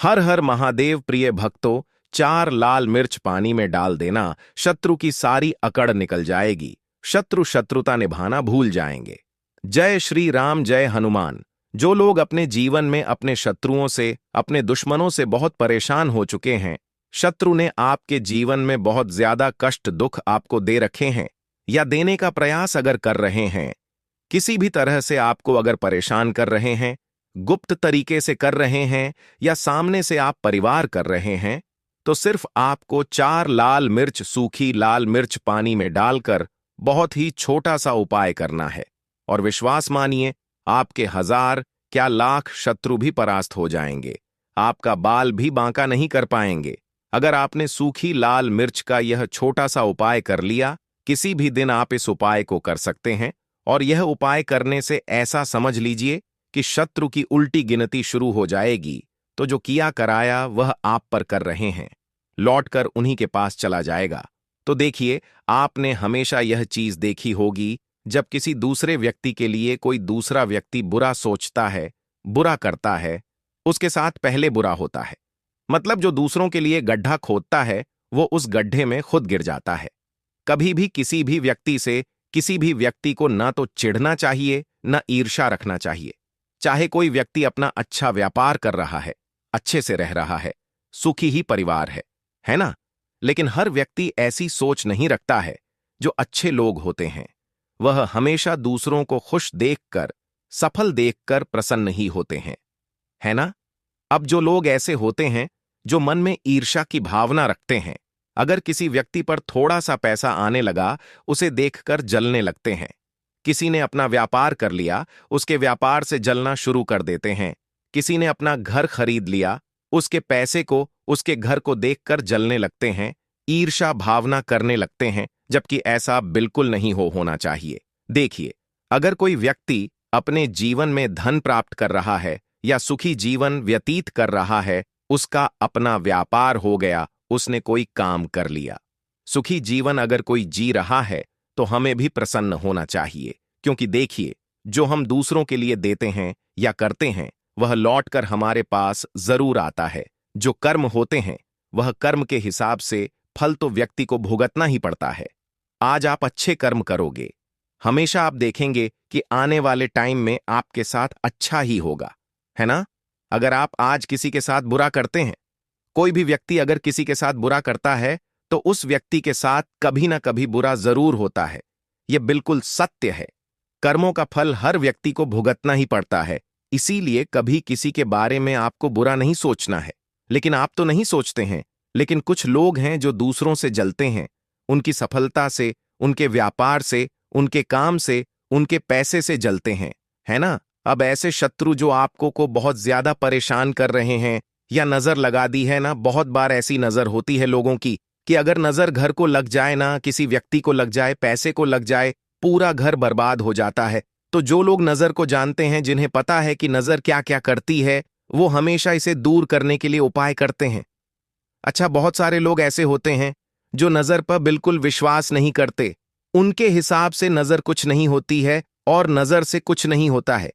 हर हर महादेव प्रिय भक्तों, 4 लाल मिर्च पानी में डाल देना, शत्रु की सारी अकड़ निकल जाएगी। शत्रु शत्रुता निभाना भूल जाएंगे। जय श्री राम, जय हनुमान। जो लोग अपने जीवन में अपने शत्रुओं से, अपने दुश्मनों से बहुत परेशान हो चुके हैं, शत्रु ने आपके जीवन में बहुत ज्यादा कष्ट दुख आपको दे रखे हैं या देने का प्रयास अगर कर रहे हैं, किसी भी तरह से आपको अगर परेशान कर रहे हैं, गुप्त तरीके से कर रहे हैं या सामने से आप परिवार कर रहे हैं, तो सिर्फ आपको 4 लाल मिर्च, सूखी लाल मिर्च पानी में डालकर बहुत ही छोटा सा उपाय करना है। और विश्वास मानिए, आपके 1000 क्या लाख शत्रु भी परास्त हो जाएंगे। आपका बाल भी बांका नहीं कर पाएंगे। अगर आपने सूखी लाल मिर्च का यह छोटा सा उपाय कर लिया, किसी भी दिन आप इस उपाय को कर सकते हैं। और यह उपाय करने से ऐसा समझ लीजिए कि शत्रु की उल्टी गिनती शुरू हो जाएगी, तो जो किया कराया वह आप पर कर रहे हैं, लौटकर उन्हीं के पास चला जाएगा। तो देखिए, आपने हमेशा यह चीज देखी होगी, जब किसी दूसरे व्यक्ति के लिए कोई दूसरा व्यक्ति बुरा सोचता है, बुरा करता है, उसके साथ पहले बुरा होता है। मतलब जो दूसरों के लिए गड्ढा खोदता है, वो उस गड्ढे में खुद गिर जाता है। कभी भी किसी भी व्यक्ति से, किसी भी व्यक्ति को ना तो चिढ़ना चाहिए, ना ईर्ष्या रखना चाहिए। चाहे कोई व्यक्ति अपना अच्छा व्यापार कर रहा है, अच्छे से रह रहा है, सुखी ही परिवार है ना? लेकिन हर व्यक्ति ऐसी सोच नहीं रखता है। जो अच्छे लोग होते हैं, वह हमेशा दूसरों को खुश देखकर, सफल देखकर प्रसन्न ही होते हैं, है ना? अब जो लोग ऐसे होते हैं, जो मन में ईर्ष्या की भावना रखते हैं, अगर किसी व्यक्ति पर थोड़ा सा पैसा आने लगा, उसे देखकर जलने लगते हैं। किसी ने अपना व्यापार कर लिया, उसके व्यापार से जलना शुरू कर देते हैं। किसी ने अपना घर खरीद लिया, उसके पैसे को, उसके घर को देखकर जलने लगते हैं, ईर्ष्या भावना करने लगते हैं, जबकि ऐसा बिल्कुल नहीं होना चाहिए। देखिए, अगर कोई व्यक्ति अपने जीवन में धन प्राप्त कर रहा है या सुखी जीवन व्यतीत कर रहा है, उसका अपना व्यापार हो गया, उसने कोई काम कर लिया, सुखी जीवन अगर कोई जी रहा है, तो हमें भी प्रसन्न होना चाहिए। क्योंकि देखिए, जो हम दूसरों के लिए देते हैं या करते हैं, वह लौटकर हमारे पास जरूर आता है। जो कर्म होते हैं, वह कर्म के हिसाब से फल तो व्यक्ति को भुगतना ही पड़ता है। आज आप अच्छे कर्म करोगे, हमेशा आप देखेंगे कि आने वाले टाइम में आपके साथ अच्छा ही होगा, है ना? अगर आप आज किसी के साथ बुरा करते हैं, कोई भी व्यक्ति अगर किसी के साथ बुरा करता है, तो उस व्यक्ति के साथ कभी ना कभी बुरा जरूर होता है। यह बिल्कुल सत्य है। कर्मों का फल हर व्यक्ति को भुगतना ही पड़ता है। इसीलिए कभी किसी के बारे में आपको बुरा नहीं सोचना है। लेकिन आप तो नहीं सोचते हैं, लेकिन कुछ लोग हैं जो दूसरों से जलते हैं, उनकी सफलता से, उनके व्यापार से, उनके काम से, उनके पैसे से जलते हैं, है ना? अब ऐसे शत्रु जो आपको को बहुत ज्यादा परेशान कर रहे हैं या नजर लगा दी है ना, बहुत बार ऐसी नजर होती है लोगों की कि अगर नजर घर को लग जाए ना, किसी व्यक्ति को लग जाए, पैसे को लग जाए, पूरा घर बर्बाद हो जाता है। तो जो लोग नजर को जानते हैं, जिन्हें पता है कि नजर क्या क्या करती है, वो हमेशा इसे दूर करने के लिए उपाय करते हैं। अच्छा, बहुत सारे लोग ऐसे होते हैं जो नजर पर बिल्कुल विश्वास नहीं करते। उनके हिसाब से नजर कुछ नहीं होती है और नजर से कुछ नहीं होता है।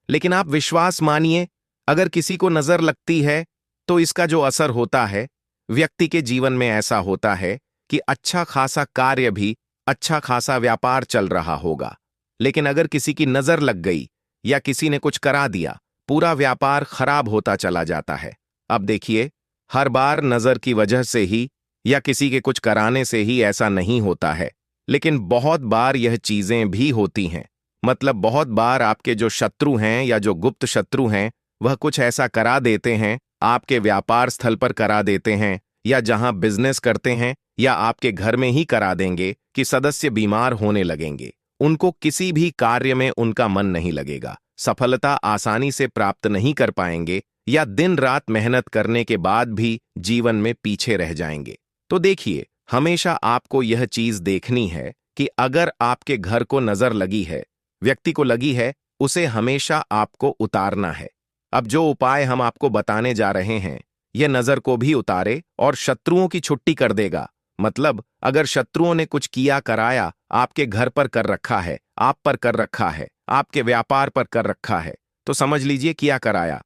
लेकिन आप विश्वास मानिए, अगर किसी को नजर लगती है, तो इसका जो असर होता है, व्यक्ति के जीवन में ऐसा होता है कि अच्छा खासा कार्य भी, अच्छा खासा व्यापार चल रहा होगा। लेकिन अगर किसी की नजर लग गई या किसी ने कुछ करा दिया, पूरा व्यापार खराब होता चला जाता है। अब देखिए, हर बार नजर की वजह से ही या किसी के कुछ कराने से ही ऐसा नहीं होता है, लेकिन बहुत बार यह चीजें भी होती हैं। मतलब बहुत बार आपके जो शत्रु हैं या जो गुप्त शत्रु हैं, वह कुछ ऐसा करा देते हैं, आपके व्यापार स्थल पर करा देते हैं, या जहां बिजनेस करते हैं, या आपके घर में ही करा देंगे कि सदस्य बीमार होने लगेंगे। उनको किसी भी कार्य में उनका मन नहीं लगेगा, सफलता आसानी से प्राप्त नहीं कर पाएंगे, या दिन रात मेहनत करने के बाद भी जीवन में पीछे रह जाएंगे। तो देखिए, हमेशा आपको यह चीज देखनी है कि अगर आपके घर को नजर लगी है, व्यक्ति को लगी है, उसे हमेशा आपको उतारना है। अब जो उपाय हम आपको बताने जा रहे हैं, यह नजर को भी उतारे और शत्रुओं की छुट्टी कर देगा। मतलब अगर शत्रुओं ने कुछ किया कराया, आपके घर पर कर रखा है, आप पर कर रखा है, आपके व्यापार पर कर रखा है, तो समझ लीजिए किया कराया।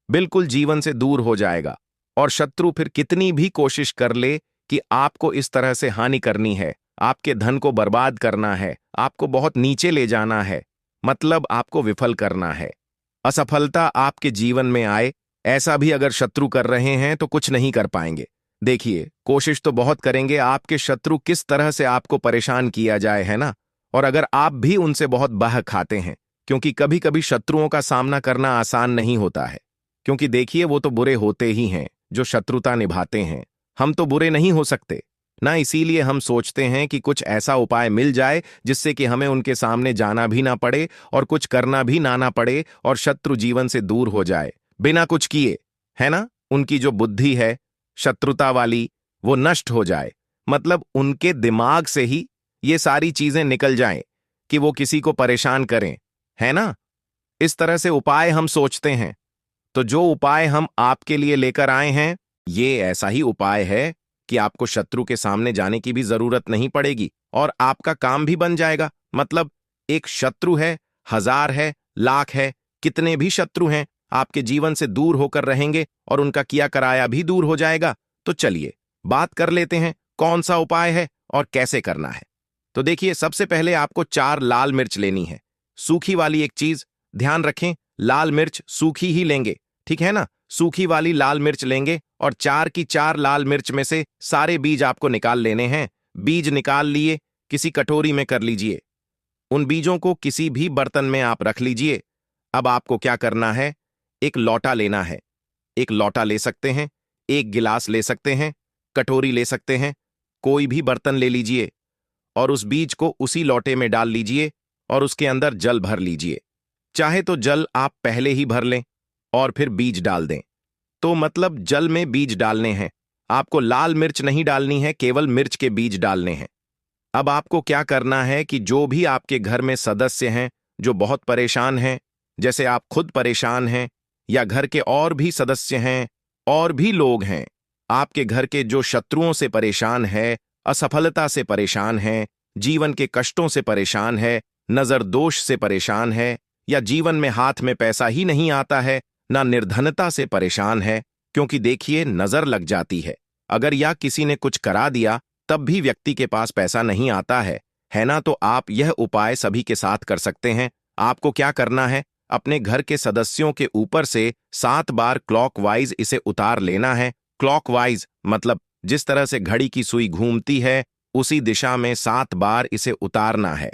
बिल्कुल जीवन से दूर हो जाएगा। और शत्रु फिर कितनी भी कोशिश कर ले कि आपको इस तरह से हानि करनी है, आपके धन को बर्बाद करना है, आपको बहुत नीचे ले जाना है, मतलब आपको विफल करना है, असफलता आपके जीवन में आए, ऐसा भी अगर शत्रु कर रहे हैं तो कुछ नहीं कर पाएंगे। देखिए, कोशिश तो बहुत करेंगे आपके शत्रु किस तरह से आपको परेशान किया जाए, है ना। और अगर आप भी उनसे बहुत बह खाते हैं, क्योंकि कभी कभी शत्रुओं का सामना करना आसान नहीं होता है, क्योंकि देखिए वो तो बुरे होते ही हैं जो शत्रुता निभाते हैं। हम तो बुरे नहीं हो सकते ना, इसीलिए हम सोचते हैं कि कुछ ऐसा उपाय मिल जाए जिससे कि हमें उनके सामने जाना भी ना पड़े और कुछ करना भी ना पड़े और शत्रु जीवन से दूर हो जाए बिना कुछ किए, है ना। उनकी जो बुद्धि है शत्रुता वाली, वो नष्ट हो जाए, मतलब उनके दिमाग से ही ये सारी चीजें निकल जाएं कि वो किसी को परेशान करें, है ना। इस तरह से उपाय हम सोचते हैं। तो जो उपाय हम आपके लिए लेकर आए हैं, ये ऐसा ही उपाय है कि आपको शत्रु के सामने जाने की भी जरूरत नहीं पड़ेगी और आपका काम भी बन जाएगा। मतलब एक शत्रु है, 1000 है, लाख है, कितने भी शत्रु हैं, आपके जीवन से दूर होकर रहेंगे और उनका किया कराया भी दूर हो जाएगा। तो चलिए बात कर लेते हैं कौन सा उपाय है और कैसे करना है। तो देखिए, सबसे पहले आपको 4 लाल मिर्च लेनी है, सूखी वाली एक चीज। ध्यान रखें, लाल मिर्च सूखी ही लेंगे, ठीक है ना। सूखी वाली लाल मिर्च लेंगे और 4 की 4 लाल मिर्च में से सारे बीज आपको निकाल लेने हैं। बीज निकाल लिए, किसी कटोरी में कर लीजिए। उन बीजों को किसी भी बर्तन में आप रख लीजिए। अब आपको क्या करना है, एक लौटा लेना है। एक लौटा ले सकते हैं, एक गिलास ले सकते हैं, कटोरी ले सकते हैं, कोई भी बर्तन ले लीजिए और उस बीज को उसी लौटे में डाल लीजिए और उसके अंदर जल भर लीजिए। चाहे तो जल आप पहले ही भर लें और फिर बीज डाल दें। तो मतलब जल में बीज डालने हैं, आपको लाल मिर्च नहीं डालनी है, केवल मिर्च के बीज डालने हैं। अब आपको क्या करना है कि जो भी आपके घर में सदस्य हैं जो बहुत परेशान हैं, जैसे आप खुद परेशान हैं या घर के और भी सदस्य हैं और भी लोग हैं, आपके घर के जो शत्रुओं से परेशान है, असफलता से परेशान है, जीवन के कष्टों से परेशान है, नजर दोष से परेशान है, या जीवन में हाथ में पैसा ही नहीं आता है, ना निर्धनता से परेशान है, क्योंकि देखिए नजर लग जाती है अगर, या किसी ने कुछ करा दिया तब भी व्यक्ति के पास पैसा नहीं आता है ना। तो आप यह उपाय सभी के साथ कर सकते हैं। आपको क्या करना है, अपने घर के सदस्यों के ऊपर से 7 बार क्लॉकवाइज इसे उतार लेना है। क्लॉकवाइज मतलब जिस तरह से घड़ी की सुई घूमती है उसी दिशा में 7 बार इसे उतारना है।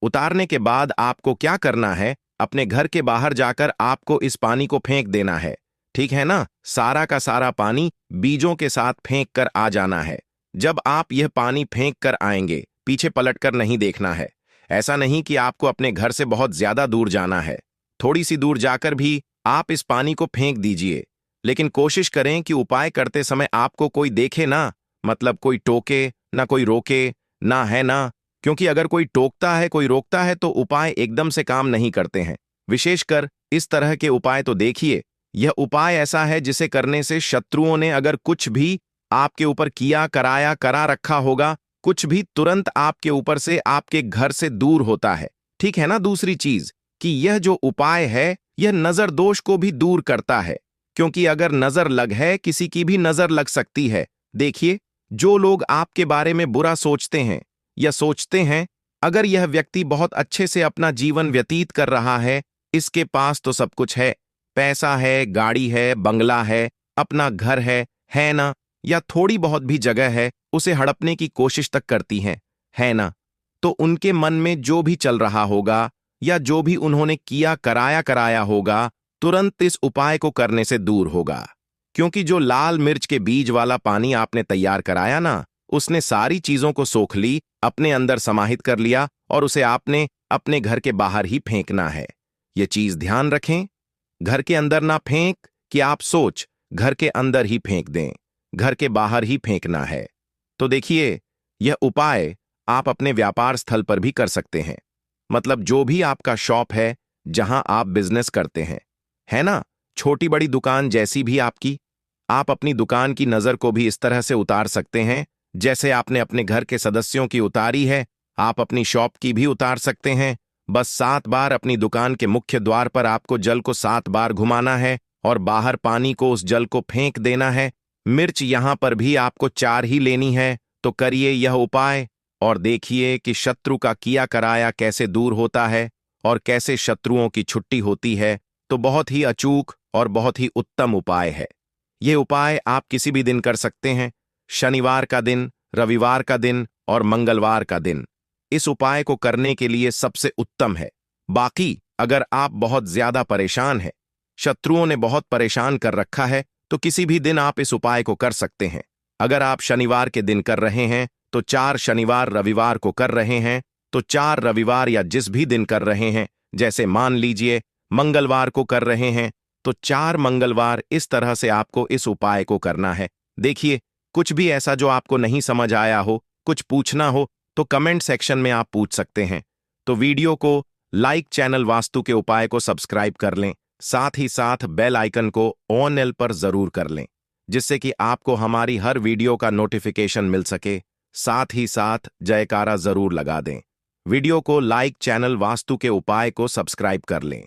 उतारने के बाद आपको क्या करना है, अपने घर के बाहर जाकर आपको इस पानी को फेंक देना है, ठीक है ना। सारा का सारा पानी बीजों के साथ फेंक कर आ जाना है। जब आप यह पानी फेंक कर आएंगे, पीछे पलटकर नहीं देखना है। ऐसा नहीं कि आपको अपने घर से बहुत ज्यादा दूर जाना है, थोड़ी सी दूर जाकर भी आप इस पानी को फेंक दीजिए। लेकिन कोशिश करें कि उपाय करते समय आपको कोई देखे ना, मतलब कोई टोके ना, कोई रोके ना, है ना। क्योंकि अगर कोई टोकता है, कोई रोकता है तो उपाय एकदम से काम नहीं करते हैं। विशेषकर इस तरह के उपाय तो देखिए, यह उपाय ऐसा है जिसे करने से शत्रुओं ने अगर कुछ भी आपके ऊपर किया कराया करा रखा होगा, कुछ भी तुरंत आपके ऊपर से, आपके घर से दूर होता है, ठीक है ना। दूसरी चीज कि यह जो उपाय है यह नजर दोष को भी दूर करता है, क्योंकि अगर नजर लग है, किसी की भी नजर लग सकती है। देखिए, जो लोग आपके बारे में बुरा सोचते हैं या सोचते हैं, अगर यह व्यक्ति बहुत अच्छे से अपना जीवन व्यतीत कर रहा है, इसके पास तो सब कुछ है, पैसा है, गाड़ी है, बंगला है, अपना घर है ना, या थोड़ी बहुत भी जगह है, उसे हड़पने की कोशिश तक करती हैं, है ना। तो उनके मन में जो भी चल रहा होगा या जो भी उन्होंने किया कराया होगा, तुरंत इस उपाय को करने से दूर होगा। क्योंकि जो लाल मिर्च के बीज वाला पानी आपने तैयार कराया ना, उसने सारी चीजों को सोख ली, अपने अंदर समाहित कर लिया और उसे आपने अपने घर के बाहर ही फेंकना है। ये चीज ध्यान रखें, घर के अंदर ना फेंक कि आप सोच घर के अंदर ही फेंक दें, घर के बाहर ही फेंकना है। तो देखिए, यह उपाय आप अपने व्यापार स्थल पर भी कर सकते हैं, मतलब जो भी आपका शॉप है, जहां आप बिजनेस करते हैं, है ना, छोटी बड़ी दुकान जैसी भी आपकी, आप अपनी दुकान की नजर को भी इस तरह से उतार सकते हैं जैसे आपने अपने घर के सदस्यों की उतारी है, आप अपनी शॉप की भी उतार सकते हैं। बस 7 बार अपनी दुकान के मुख्य द्वार पर आपको जल को 7 बार घुमाना है और बाहर पानी को उस जल को फेंक देना है। मिर्च यहां पर भी आपको 4 ही लेनी है। तो करिए यह उपाय और देखिए कि शत्रु का किया कराया कैसे दूर होता है और कैसे शत्रुओं की छुट्टी होती है। तो बहुत ही अचूक और बहुत ही उत्तम उपाय है। ये उपाय आप किसी भी दिन कर सकते हैं, शनिवार का दिन, रविवार का दिन और मंगलवार का दिन। इस उपाय को करने के लिए सबसे उत्तम है। बाकी अगर आप बहुत ज्यादा परेशान हैं, शत्रुओं ने बहुत परेशान कर रखा है, तो किसी भी दिन आप इस उपाय को कर सकते हैं। अगर आप शनिवार के दिन कर रहे हैं तो 4 शनिवार रविवार को कर रहे हैं तो 4 रविवार या जिस भी दिन कर रहे हैं, जैसे मान लीजिए मंगलवार को कर रहे हैं तो 4 मंगलवार, इस तरह से आपको इस उपाय को करना है। देखिए, कुछ भी ऐसा जो आपको नहीं समझ आया हो, कुछ पूछना हो तो कमेंट सेक्शन में आप पूछ सकते हैं। तो वीडियो को लाइक, चैनल वास्तु के उपाय को सब्सक्राइब कर लें, साथ ही साथ बेल आइकन को ऑन एल पर जरूर कर लें, जिससे कि आपको हमारी हर वीडियो का नोटिफिकेशन मिल सके। साथ ही साथ जयकारा जरूर लगा दें। वीडियो को लाइक, चैनल वास्तु के उपाय को सब्सक्राइब कर लें।